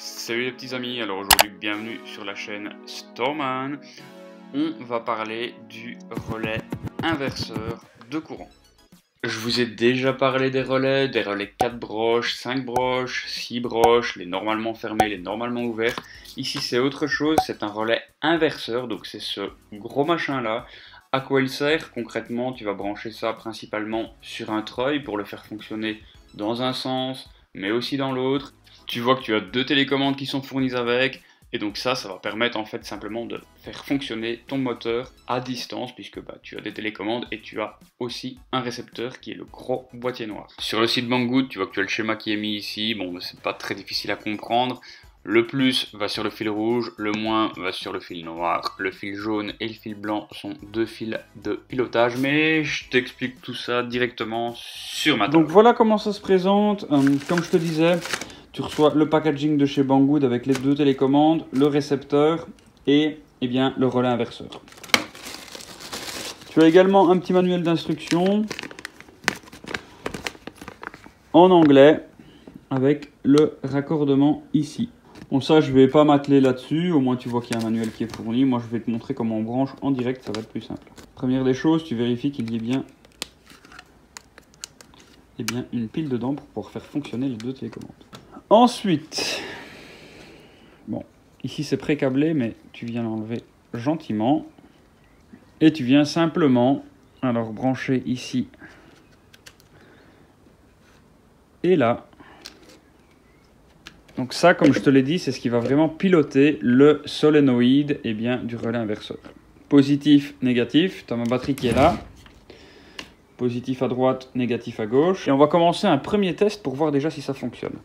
Salut les petits amis, alors aujourd'hui bienvenue sur la chaîne Storeman. On va parler du relais inverseur de courant. Je vous ai déjà parlé des relais 4 broches, 5 broches, 6 broches, les normalement fermés, les normalement ouverts. Ici c'est autre chose, c'est un relais inverseur, donc c'est ce gros machin là. À quoi il sert? Concrètement, tu vas brancher ça principalement sur un treuil pour le faire fonctionner dans un sens, mais aussi dans l'autre. Tu vois que tu as deux télécommandes qui sont fournies avec, et donc ça va permettre en fait simplement de faire fonctionner ton moteur à distance, puisque tu as des télécommandes et tu as aussi un récepteur qui est le gros boîtier noir. Sur le site Banggood, tu vois que tu as le schéma qui est mis ici, bon c'est pas très difficile à comprendre. Le plus va sur le fil rouge, le moins va sur le fil noir. Le fil jaune et le fil blanc sont deux fils de pilotage, mais je t'explique tout ça directement sur ma table. Donc voilà comment ça se présente. Comme je te disais, tu reçois le packaging de chez Banggood avec les deux télécommandes, le récepteur et bien, le relais inverseur. Tu as également un petit manuel d'instruction en anglais avec le raccordement ici. Bon, ça, je vais pas m'atteler là-dessus, au moins tu vois qu'il y a un manuel qui est fourni. Moi, je vais te montrer comment on branche en direct, ça va être plus simple. Première des choses, tu vérifies qu'il y ait bien, une pile dedans pour pouvoir faire fonctionner les deux télécommandes. Ensuite, bon, ici c'est pré-câblé, mais tu viens l'enlever gentiment. Et tu viens simplement, alors brancher ici et là. Donc ça, comme je te l'ai dit, c'est ce qui va vraiment piloter le solénoïde du relais inverseur. Positif, négatif, tu as ma batterie qui est là. Positif à droite, négatif à gauche. Et on va commencer un premier test pour voir déjà si ça fonctionne.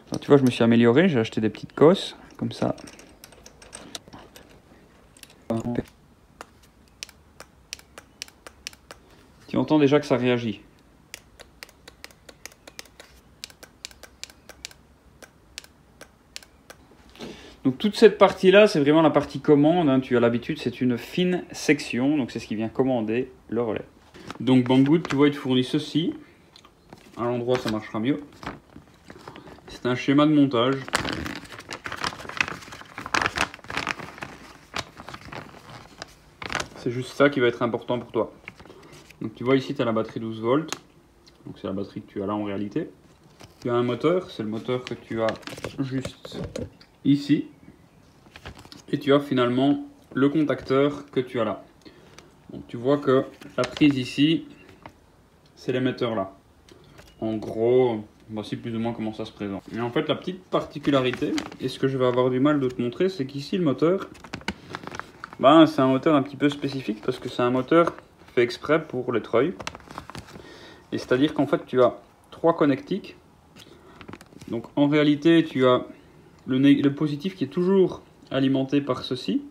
Alors, tu vois, je me suis amélioré, j'ai acheté des petites cosses, comme ça. Tu entends déjà que ça réagit. Donc toute cette partie-là, c'est vraiment la partie commande. Hein. Tu as l'habitude, c'est une fine section. Donc c'est ce qui vient commander le relais. Donc Banggood, tu vois, il te fournit ceci. À l'endroit, ça marchera mieux. C'est un schéma de montage. C'est juste ça qui va être important pour toi. Donc tu vois ici, tu as la batterie 12 volts. Donc c'est la batterie que tu as là en réalité. Tu as un moteur, c'est le moteur que tu as juste ici. Et tu as finalement le contacteur que tu as là. Donc tu vois que la prise ici, c'est l'émetteur là. En gros, voici plus ou moins comment ça se présente. Et en fait, la petite particularité, et ce que je vais avoir du mal de te montrer, c'est qu'ici le moteur, c'est un moteur un petit peu spécifique parce que c'est un moteur fait exprès pour les treuils. Et c'est-à-dire qu'en fait, tu as 3 connectiques. Donc en réalité, tu as le positif qui est toujours alimenté par ceci.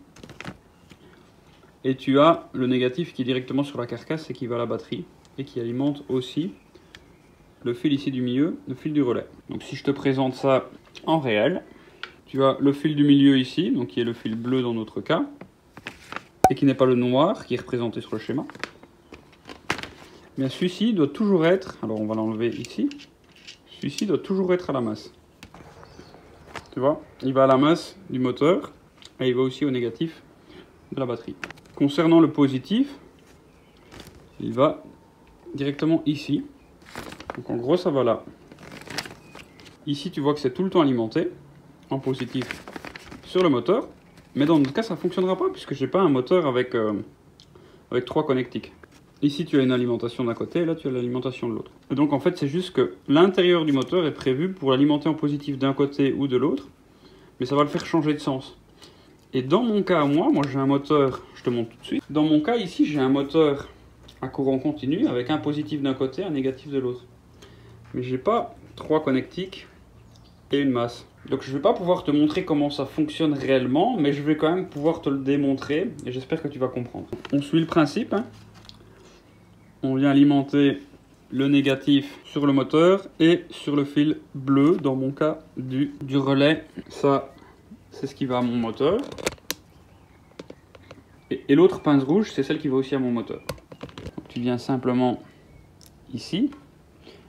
Et tu as le négatif qui est directement sur la carcasse et qui va à la batterie. Et qui alimente aussi le fil ici du milieu, le fil du relais. Donc si je te présente ça en réel, tu as le fil du milieu ici, donc qui est le fil bleu dans notre cas, et qui n'est pas le noir qui est représenté sur le schéma. Mais celui-ci doit toujours être, alors on va l'enlever ici, celui-ci doit toujours être à la masse. Tu vois, il va à la masse du moteur et il va aussi au négatif de la batterie. Concernant le positif, il va directement ici. Donc en gros ça va là. Ici tu vois que c'est tout le temps alimenté en positif sur le moteur. Mais dans notre cas ça ne fonctionnera pas puisque j'ai pas un moteur avec 3 connectiques. Ici tu as une alimentation d'un côté et là tu as l'alimentation de l'autre. Et donc en fait c'est juste que l'intérieur du moteur est prévu pour l'alimenter en positif d'un côté ou de l'autre. Mais ça va le faire changer de sens. Et dans mon cas moi j'ai un moteur, je te montre tout de suite. Dans mon cas ici j'ai un moteur à courant continu avec un positif d'un côté, un négatif de l'autre. Mais j'ai pas 3 connectiques et une masse. Donc je vais pas pouvoir te montrer comment ça fonctionne réellement, mais je vais quand même pouvoir te le démontrer et j'espère que tu vas comprendre. On suit le principe. Hein. On vient alimenter le négatif sur le moteur et sur le fil bleu, dans mon cas du relais. Ça, c'est ce qui va à mon moteur. Et l'autre pince rouge, c'est celle qui va aussi à mon moteur. Donc, tu viens simplement ici.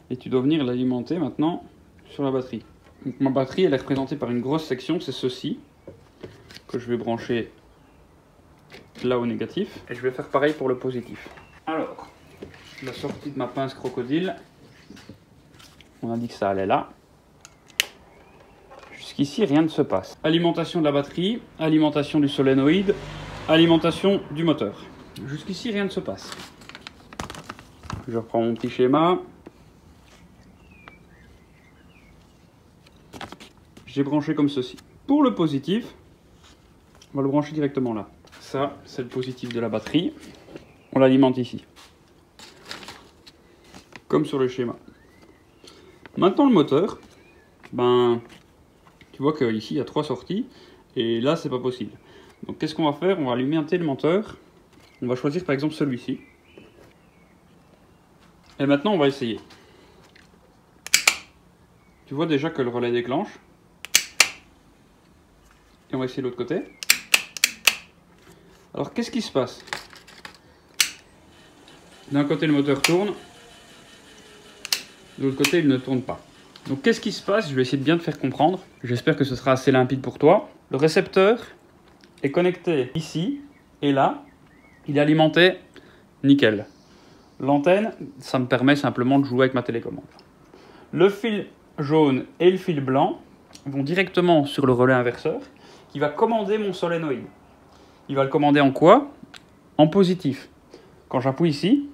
Et tu dois venir l'alimenter maintenant sur la batterie. Donc, ma batterie, elle est représentée par une grosse section, c'est ceci, que je vais brancher là au négatif. Et je vais faire pareil pour le positif. Alors, la sortie de ma pince crocodile, on a dit que ça allait là. Jusqu'ici, rien ne se passe. Alimentation de la batterie, alimentation du solénoïde, alimentation du moteur. Jusqu'ici, rien ne se passe. Je reprends mon petit schéma. J'ai branché comme ceci. Pour le positif, on va le brancher directement là. Ça, c'est le positif de la batterie. On l'alimente ici. Comme sur le schéma. Maintenant, le moteur, tu vois qu'ici, il y a 3 sorties. Et là, c'est pas possible. Donc, qu'est-ce qu'on va faire? On va alimenter le moteur. On va choisir par exemple celui-ci. Et maintenant, on va essayer. Tu vois déjà que le relais déclenche. Et on va essayer l'autre côté. Alors, qu'est-ce qui se passe? D'un côté, le moteur tourne. De l'autre côté, il ne tourne pas. Donc, qu'est-ce qui se passe? Je vais essayer de bien te faire comprendre. J'espère que ce sera assez limpide pour toi. Le récepteur est connecté ici et là. Il est alimenté nickel. L'antenne, ça me permet simplement de jouer avec ma télécommande. Le fil jaune et le fil blanc vont directement sur le relais inverseur qui va commander mon solénoïde. Il va le commander en quoi? En positif. Quand j'appuie ici,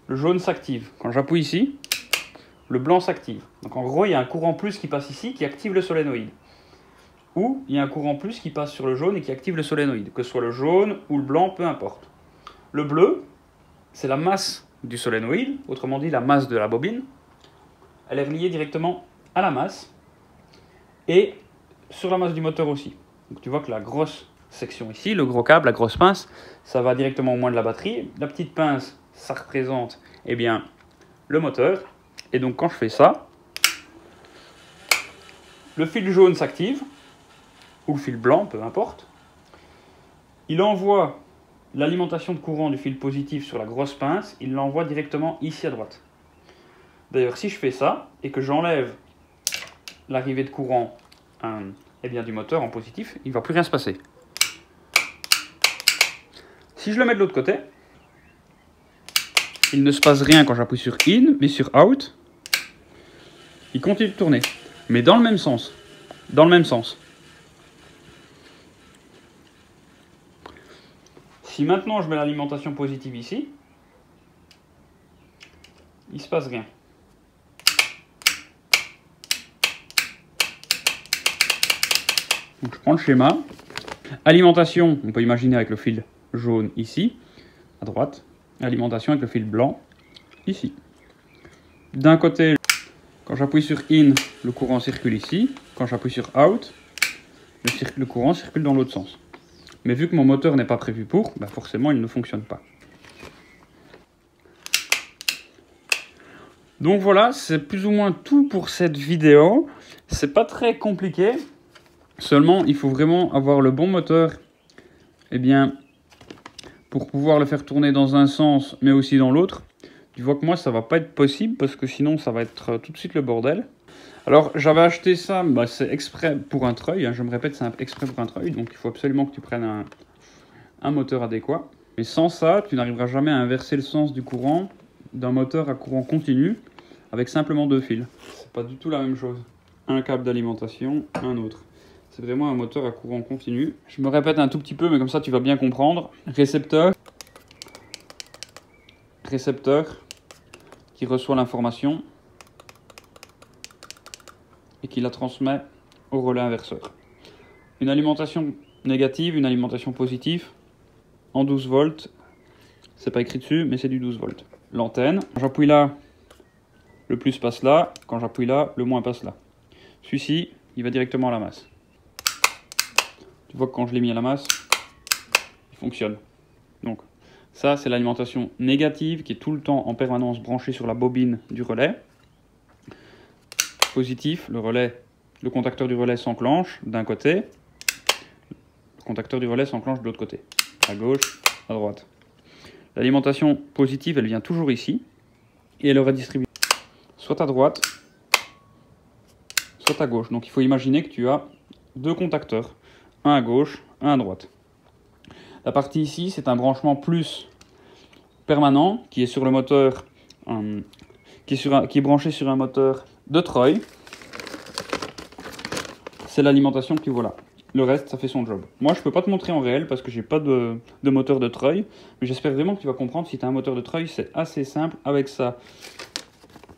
le jaune s'active. Quand j'appuie ici, le blanc s'active. Donc en gros, il y a un courant plus qui passe ici qui active le solénoïde. Ou il y a un courant plus qui passe sur le jaune et qui active le solénoïde. Que ce soit le jaune ou le blanc, peu importe. Le bleu, c'est la masse du solénoïde, autrement dit la masse de la bobine. Elle est reliée directement à la masse et sur la masse du moteur aussi. Donc tu vois que la grosse section ici, le gros câble, la grosse pince, ça va directement au moins de la batterie. La petite pince, ça représente le moteur. Et donc quand je fais ça, le fil jaune s'active, ou le fil blanc, peu importe. Il envoie l'alimentation de courant du fil positif sur la grosse pince, il l'envoie directement ici à droite. D'ailleurs, si je fais ça, et que j'enlève l'arrivée de courant du moteur en positif, il ne va plus rien se passer. Si je le mets de l'autre côté, il ne se passe rien quand j'appuie sur In, mais sur Out, il continue de tourner. Mais dans le même sens. Dans le même sens. Si maintenant je mets l'alimentation positive ici, il ne se passe rien. Donc je prends le schéma. Alimentation, on peut imaginer avec le fil jaune ici, à droite. Alimentation avec le fil blanc ici. D'un côté, quand j'appuie sur In, le courant circule ici. Quand j'appuie sur Out, le courant circule dans l'autre sens. Mais vu que mon moteur n'est pas prévu pour, forcément il ne fonctionne pas. Donc voilà, c'est plus ou moins tout pour cette vidéo. C'est pas très compliqué. Seulement, il faut vraiment avoir le bon moteur pour pouvoir le faire tourner dans un sens, mais aussi dans l'autre. Tu vois que moi, ça va pas être possible, parce que sinon, ça va être tout de suite le bordel. Alors, j'avais acheté ça, c'est exprès pour un treuil. Je me répète, c'est exprès pour un treuil. Donc, il faut absolument que tu prennes un moteur adéquat. Mais sans ça, tu n'arriveras jamais à inverser le sens du courant d'un moteur à courant continu avec simplement 2 fils. C'est pas du tout la même chose. Un câble d'alimentation, un autre. C'est vraiment un moteur à courant continu. Je me répète un tout petit peu, mais comme ça tu vas bien comprendre. Récepteur qui reçoit l'information et qui la transmet au relais inverseur. Une alimentation négative, une alimentation positive en 12 volts. C'est pas écrit dessus, mais c'est du 12 volts. L'antenne, quand j'appuie là, le plus passe là. Quand j'appuie là, le moins passe là. Celui-ci, il va directement à la masse. Tu vois que quand je l'ai mis à la masse, il fonctionne. Donc, ça, c'est l'alimentation négative qui est tout le temps en permanence branchée sur la bobine du relais. Positif, le contacteur du relais s'enclenche d'un côté. Le contacteur du relais s'enclenche de l'autre côté. À gauche, à droite. L'alimentation positive, elle vient toujours ici. Et elle est redistribuée soit à droite, droite à gauche. Donc il faut imaginer que tu as deux contacteurs, un à gauche, un à droite. La partie ici, c'est un branchement plus permanent qui est sur le moteur, qui est branché sur un moteur de treuil. C'est l'alimentation qui voilà. Le reste, ça fait son job. Moi, je peux pas te montrer en réel parce que j'ai pas de moteur de treuil, mais j'espère vraiment que tu vas comprendre. Si tu as un moteur de treuil, c'est assez simple avec ça.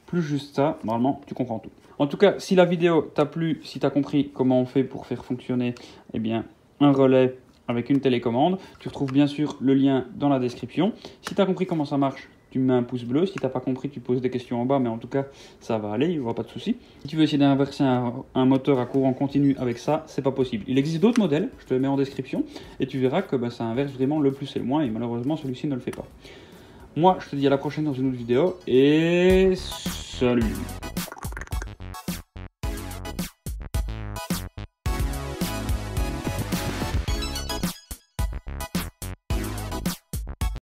Plus juste ça, normalement, tu comprends tout. En tout cas, si la vidéo t'a plu, si tu as compris comment on fait pour faire fonctionner eh bien, un relais avec une télécommande, tu retrouves bien sûr le lien dans la description. Si tu as compris comment ça marche, tu me mets un pouce bleu. Si tu n'as pas compris, tu poses des questions en bas, mais en tout cas, ça va aller, il n'y aura pas de souci. Si tu veux essayer d'inverser un moteur à courant continu avec ça, c'est pas possible. Il existe d'autres modèles, je te les mets en description, et tu verras que ça inverse vraiment le plus et le moins, et malheureusement, celui-ci ne le fait pas. Moi, je te dis à la prochaine dans une autre vidéo, et salut!